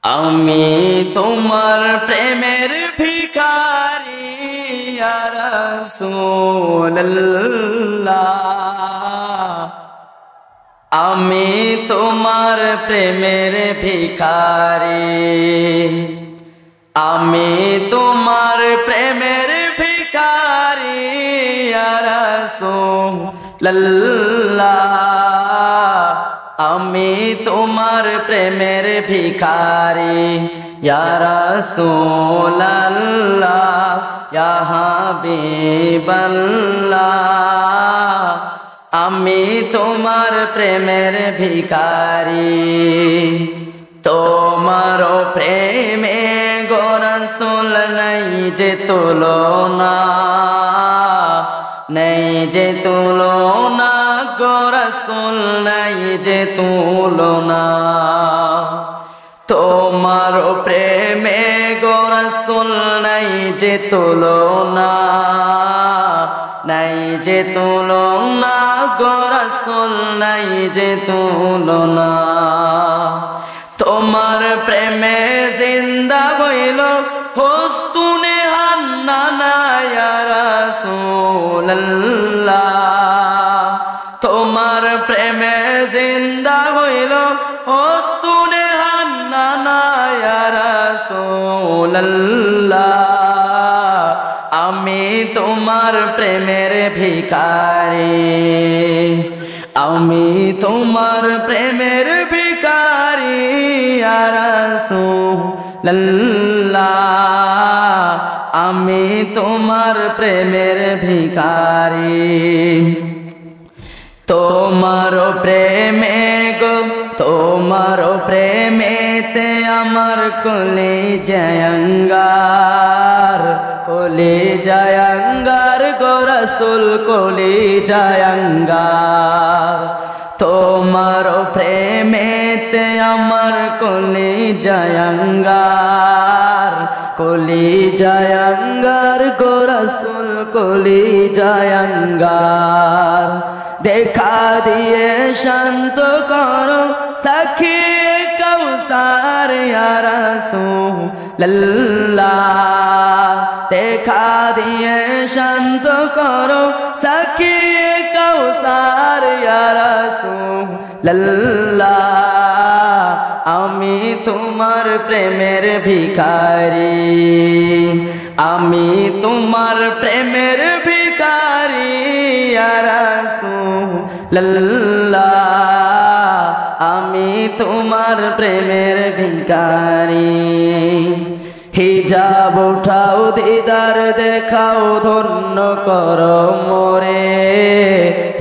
আমি তোমার প্রেমের ভিখারি ইয়া রাসূলুল্লাহ, আমি তোমার প্রেমের ভিখারি, আমি তোমার প্রেমের ভিখারি ইয়া রাসূলুল্লাহ, আমি তোমার প্রেমের ভিখারি ইয়া রাসূলুল্লাহ ইয়া হাবিবাল্লাহ, আমি তোমার প্রেমের ভিখারি। তোমার প্রেমে গো রাসূল নাই যে তুলনা, নাই যে তুলনা গো রাসূল নাই যে তুলনা। তোমার প্রেমে গো রাসূল নাই যে তুলনা, নাই যে তুলনা গো রাসূল নাই যে তুলনা। তোমার প্রেমে জিন্দা হইল হস্তুনে হান্নানা ইয়া রাসূলুল্লাহ, তোমার প্রেমে জিন্দা হইল হস্তুনে হান্নানা ইয়া রাসূলুল্লাহ, আমি তোমার প্রেমের ভিখারি, আমি তোমার প্রেমের ভিখারি ইয়া রাসূলুল্লাহ, আমি তোমার প্রেমের ভিখারি। তোমার প্রেমে গো তোমার প্রেমেতে আমার কলিজায় অঙ্গার, কলিজায় অঙ্গার গো রাসূল কলিজায় অঙ্গার। তোমার প্রেমেতে আমার কলিজায় অঙ্গার, কলিজায় অঙ্গার গো রাসূল কলিজায় অঙ্গার। দেখা দিয়ে শান্ত করো সাক্ষী কাউসার ইয়া রাসূলুল্লাহ, দেখা দিয়ে শান্ত করো সাক্ষী কাউসার ইয়া রাসূলুল্লাহ, আমি তোমার প্রেমের ভিখারি, আমি তোমার প্রেমের ভিখারি ইয়া রাসূলুল্লাহ, আমি তোমার প্রেমের ভিখারি। হিজাব উঠাও দিদার দেখাও ধন্য করো মোরে,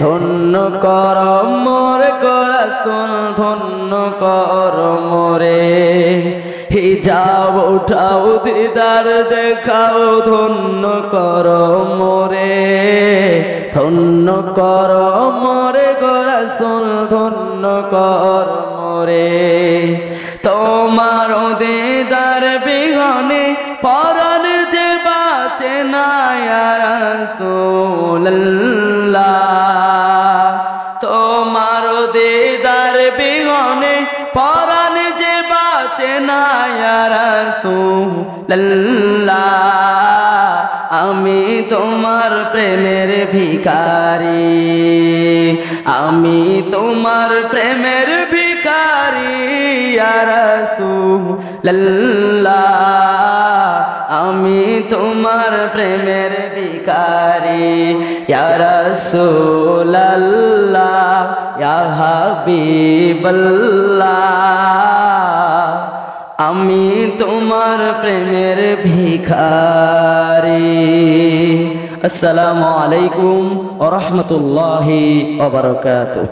ধন্য করো মোরে গো রাসূল ধন্য করো মোরে। হিজাব উঠাও দিদার দেখাও ধন্য করো মোরে, ধন্য করো মোরে গো রাসূল ধন্য করো মোরে। তোমার দিদার বিহনে পরাণ যে বাঁচে না ইয়া রাসূলুল্লাহ, তোমার দিদার বিহনে পরাণ যে বাঁচে না ইয়া রাসূলুল্লাহ, আমি তোমার প্রেমের ভিখারি, আমি তোমার প্রেমের ভিখারি ইয়া রাসূলুল্লাহ, আমি তোমার প্রেমের ভিখারি ইয়া রাসূলুল্লাহ ইয়া হাবিবাল্লাহ, আমি তোমার প্রেমের ভিখারি। আসসালামু আলাইকুম ওয়া রাহমাতুল্লাহি ওয়া বারাকাতুহু।